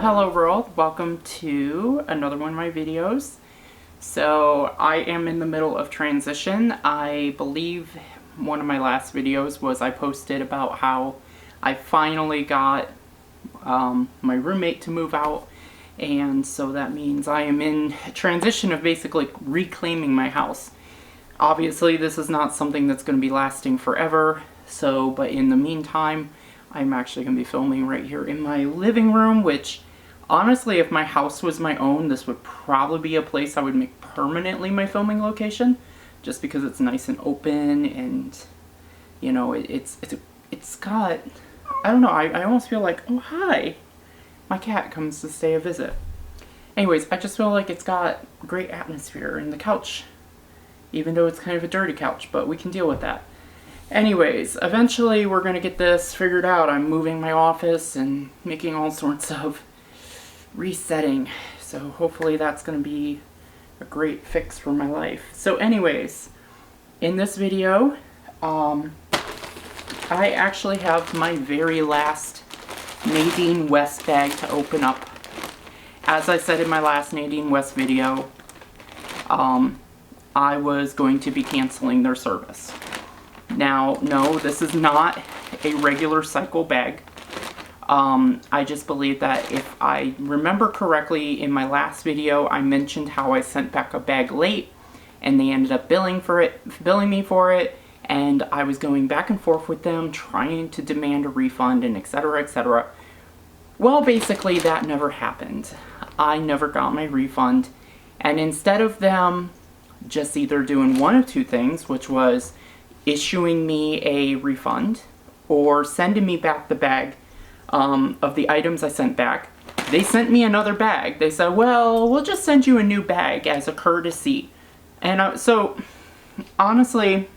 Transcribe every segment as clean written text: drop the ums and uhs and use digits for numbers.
Hello world, welcome to another one of my videos. So I am in the middle of transition. I believe one of my last videos was I posted about how I finally got my roommate to move out, and so that means I am in transition of basically reclaiming my house. Obviously this is not something that's going to be lasting forever, but in the meantime I'm actually going to be filming right here in my living room, which honestly, if my house was my own, this would probably be a place I would make permanently my filming location, just because it's nice and open, and you know, it's got, I don't know, I almost feel like, oh hi, my cat comes to stay a visit. Anyways, I just feel like it's got great atmosphere, and the couch, even though it's kind of a dirty couch, but we can deal with that. Anyways, eventually we're going to get this figured out. I'm moving my office and making all sorts of resetting. So hopefully that's going to be a great fix for my life. So anyways, in this video, I actually have my very last Nadine West bag to open up. As I said in my last Nadine West video, I was going to be canceling their service. Now, no, this is not a regular cycle bag. I just believe that if I remember correctly, in my last video, I mentioned how I sent back a bag late, and they ended up billing me for it, and I was going back and forth with them, trying to demand a refund, and etc., etc. Well, basically, that never happened. I never got my refund, and instead of them just either doing one of two things, which was issuing me a refund or sending me back the bag of the items I sent back, they sent me another bag. They said, well, we'll just send you a new bag as a courtesy. And so honestly,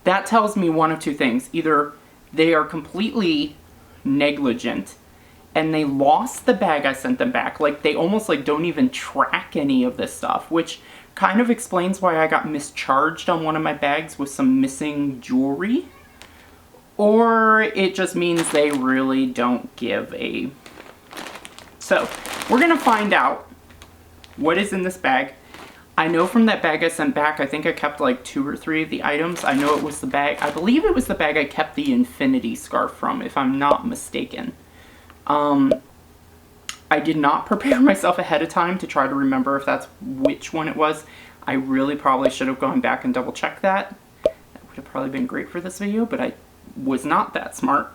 that tells me one of two things. Either they are completely negligent and they lost the bag I sent them back, like they almost like don't even track any of this stuff, which kind of explains why I got mischarged on one of my bags with some missing jewelry. Or it just means they really don't give a... So, we're gonna find out what is in this bag. I know from that bag I sent back, I think I kept like 2 or 3 of the items. I know it was the bag, I believe it was the bag I kept the infinity scarf from, if I'm not mistaken. I did not prepare myself ahead of time to try to remember if that's which one it was. I really probably should have gone back and double checked that. That would have probably been great for this video, but I was not that smart.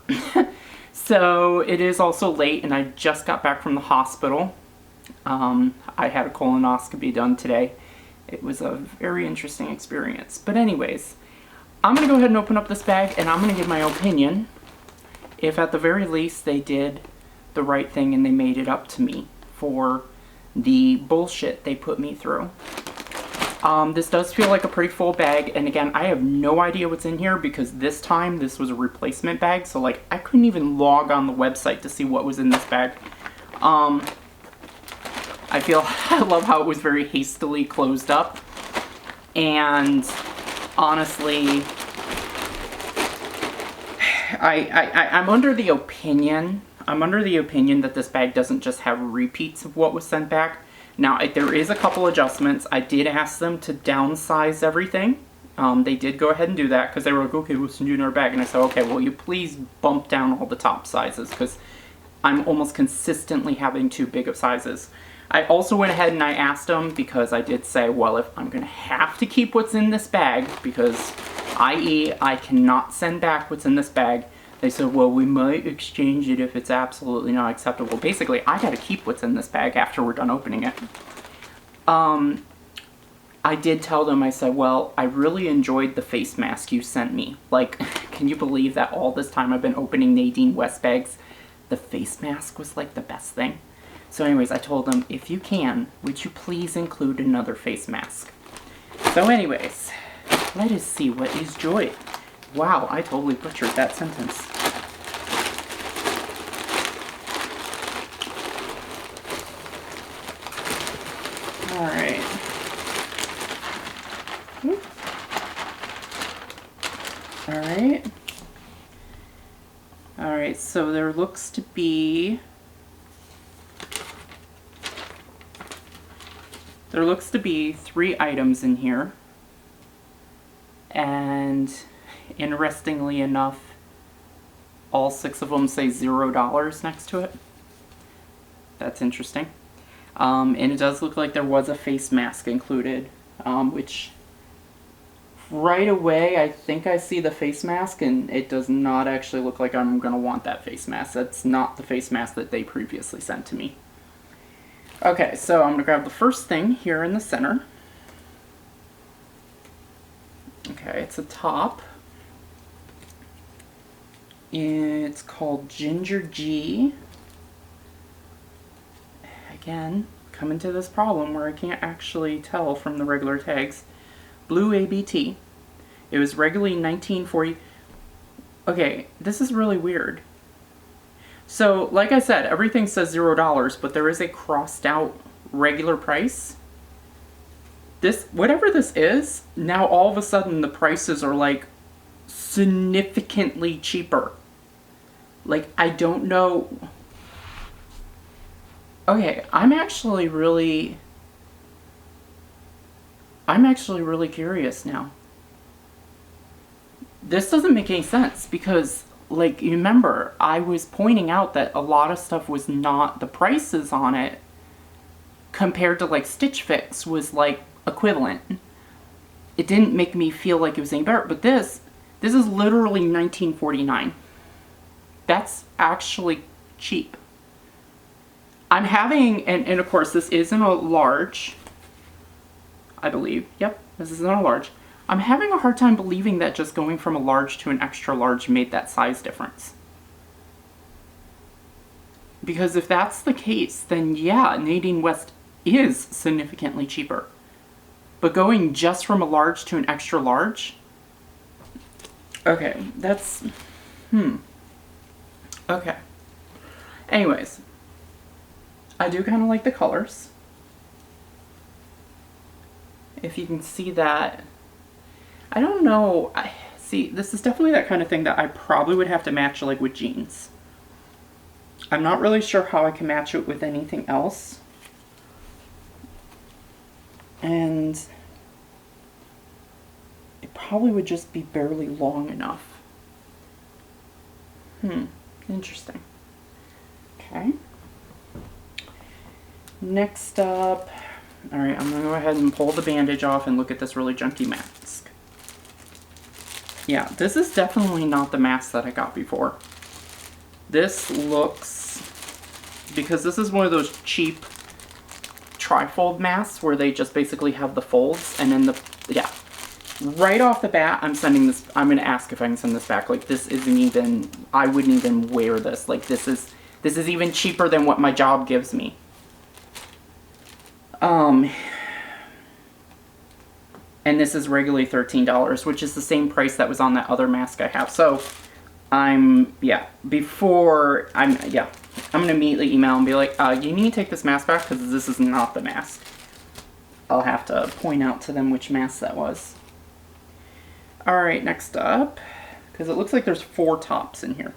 So it is also late and I just got back from the hospital. I had a colonoscopy done today. It was a very interesting experience. But anyways, I'm going to go ahead and open up this bag and I'm going to give my opinion if at the very least they did the right thing and they made it up to me for the bullshit they put me through. This does feel like a pretty full bag, and again, I have no idea what's in here because this time this was a replacement bag, so like I couldn't even log on the website to see what was in this bag. I love how it was very hastily closed up, and honestly, I'm under the opinion that this bag doesn't just have repeats of what was sent back. Now, there is a couple adjustments. I did ask them to downsize everything. They did go ahead and do that because they were like, okay, we'll send you another bag. And I said, okay, will you please bump down all the top sizes because I'm almost consistently having too big of sizes. I also went ahead and I asked them because I did say, well, if I'm going to have to keep what's in this bag because, i.e., I cannot send back what's in this bag, they said, well, we might exchange it if it's absolutely not acceptable. Basically, I gotta keep what's in this bag after we're done opening it. I did tell them, I said, well, I really enjoyed the face mask you sent me. Like, can you believe that all this time I've been opening Nadine West bags, the face mask was like the best thing? So anyways, I told them, if you can, would you please include another face mask? So anyways, let us see what is joy. Wow, I totally butchered that sentence. Alright. Alright. Alright, so there looks to be There looks to be 3 items in here. And interestingly enough, all 6 of them say $0 next to it. That's interesting. And it does look like there was a face mask included, which right away I think I see the face mask, and it does not actually look like I'm going to want that face mask. That's not the face mask that they previously sent to me. Okay, so I'm going to grab the first thing here in the center. Okay, it's a top. It's called Ginger G. Again, coming to this problem where I can't actually tell from the regular tags. Blue ABT. It was regularly $19.40. Okay, this is really weird. So, like I said, everything says $0, but there is a crossed out regular price. This, whatever this is, now all of a sudden the prices are like significantly cheaper. Like, I don't know. Okay, I'm actually really curious now. This doesn't make any sense because, like, you remember, I was pointing out that a lot of stuff was not, the prices on it compared to, like, Stitch Fix was, like, equivalent. It didn't make me feel like it was any better, but this is literally $19.49. That's actually cheap. I'm having, and of course this isn't a large, I believe. Yep, this isn't a large. I'm having a hard time believing that just going from a large to an extra large made that size difference. Because if that's the case, then yeah, Nadine West is significantly cheaper. But going just from a large to an extra large? Okay, that's, okay. Anyways, I do kind of like the colors. If you can see that. I don't know. See, this is definitely that kind of thing that I probably would have to match like with jeans. I'm not really sure how I can match it with anything else. And it probably would just be barely long enough. Interesting. Okay. Next up, all right, I'm gonna go ahead and pull the bandage off and look at this really junky mask. Yeah, this is definitely not the mask that I got before. This looks, because this is one of those cheap trifold masks where they just basically have the folds and then yeah. Right off the bat, I'm gonna ask if I can send this back. Like, this isn't even, I wouldn't even wear this. Like, this is even cheaper than what my job gives me. And this is regularly $13, which is the same price that was on that other mask I have. So, I'm gonna immediately email and be like, you need to take this mask back because this is not the mask. I'll have to point out to them which mask that was. Alright, next up, because it looks like there's 4 tops in here,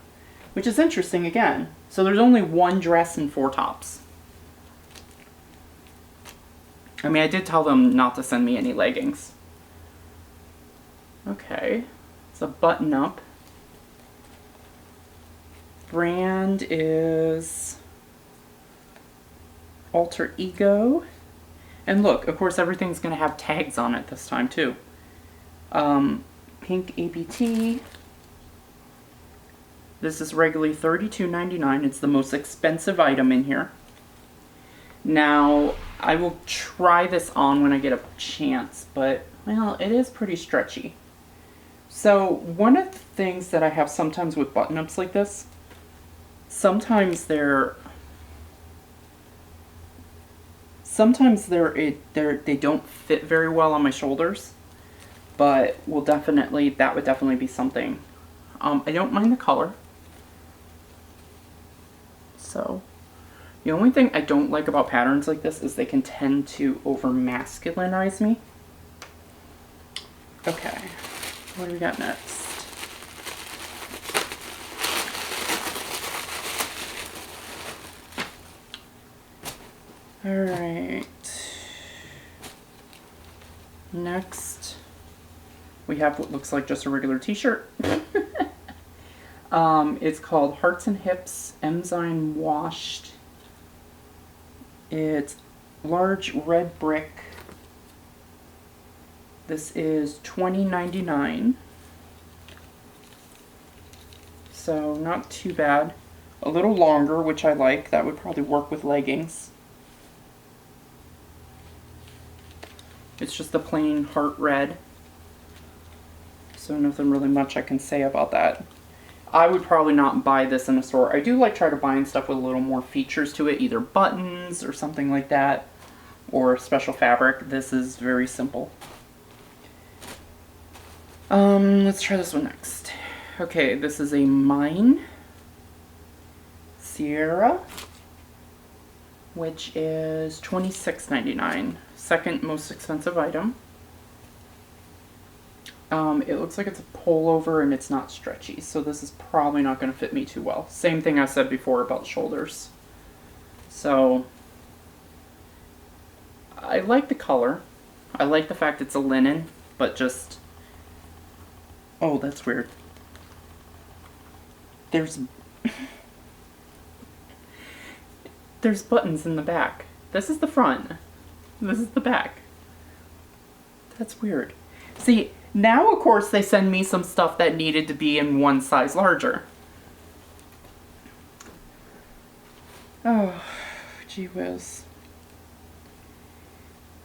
which is interesting again. So there's only 1 dress and 4 tops. I mean, I did tell them not to send me any leggings. Okay, it's a button-up. Brand is Alter Ego. And look, of course, everything's going to have tags on it this time, too. Pink ABT. This is regularly $32.99. It's the most expensive item in here. Now, I will try this on when I get a chance, but, well, it is pretty stretchy. So, one of the things that I have sometimes with button-ups like this, sometimes they don't fit very well on my shoulders, but that would definitely be something. I don't mind the color. So, the only thing I don't like about patterns like this is they can tend to over-masculinize me. Okay, what do we got next? Alright. Next, we have what looks like just a regular t-shirt. It's called Hearts and Hips Enzyme Washed. It's large red brick. This is $20.99. So not too bad. A little longer, which I like. That would probably work with leggings. It's just a plain heart red. So nothing really much I can say about that. I would probably not buy this in a store. I do like try to buy stuff with a little more features to it, either buttons or something like that, or special fabric. This is very simple. Let's try this one next. Okay, this is a Mine Sierra, which is $26.99. Second most expensive item. It looks like it's a pullover and it's not stretchy, so this is probably not going to fit me too well. Same thing I said before about shoulders. So, I like the color. I like the fact it's a linen, but just... Oh, that's weird. There's buttons in the back. This is the front. This is the back. That's weird. See, now of course they send me some stuff that needed to be in one size larger. Oh, gee whiz.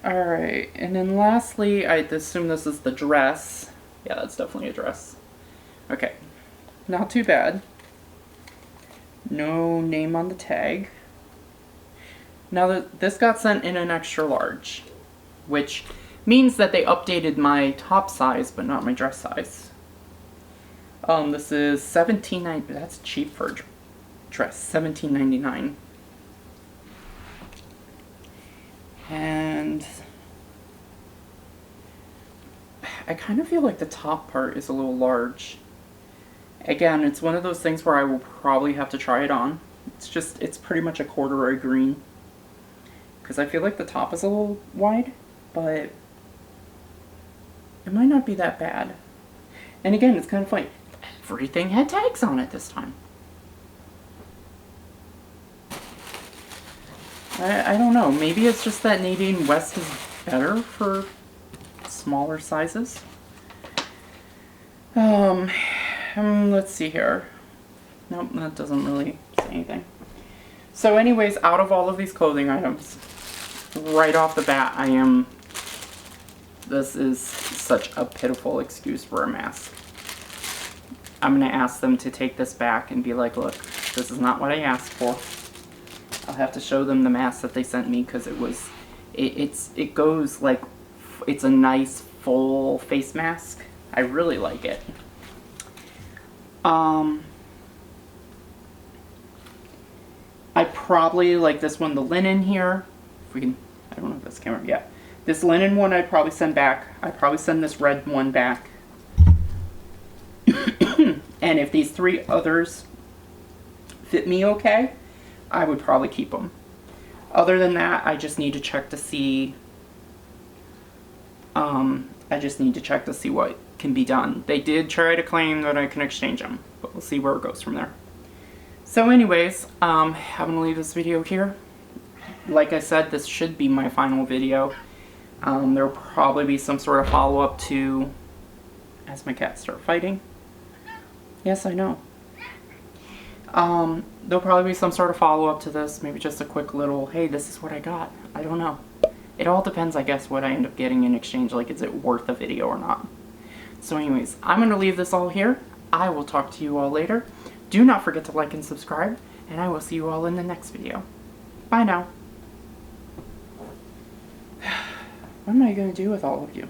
Alright, and then lastly, I assume this is the dress. Yeah, that's definitely a dress. Okay, not too bad. No name on the tag. Now this got sent in an extra large, which means that they updated my top size, but not my dress size. This is $17.99. That's cheap for a dress. $17.99. And I kind of feel like the top part is a little large. Again, it's one of those things where I will probably have to try it on. It's pretty much a corduroy green. Because I feel like the top is a little wide, but it might not be that bad. And again, it's kind of funny. Everything had tags on it this time. I don't know. Maybe it's just that Nadine West is better for smaller sizes. Let's see here. Nope, that doesn't really say anything. So anyways, out of all of these clothing items, right off the bat, this is such a pitiful excuse for a mask. I'm going to ask them to take this back and be like, look, this is not what I asked for. I'll have to show them the mask that they sent me because it goes like, it's a nice full face mask. I really like it. I probably like this one, the linen here. If we can, I don't know if this camera, yeah. This linen one I'd probably send back. I'd probably send this red one back. And if these three others fit me okay, I would probably keep them. Other than that, I just need to check to see, what can be done. They did try to claim that I can exchange them, but we'll see where it goes from there. So anyways, I'm going to leave this video here. Like I said, this should be my final video. There will probably be some sort of follow-up to, as my cats start fighting. Yes, I know. There'll probably be some sort of follow-up to this. Maybe just a quick little, hey, this is what I got. I don't know. It all depends, I guess, what I end up getting in exchange. Like, is it worth a video or not? So anyways, I'm going to leave this all here. I will talk to you all later. Do not forget to like and subscribe, and I will see you all in the next video. Bye now. What am I going to do with all of you?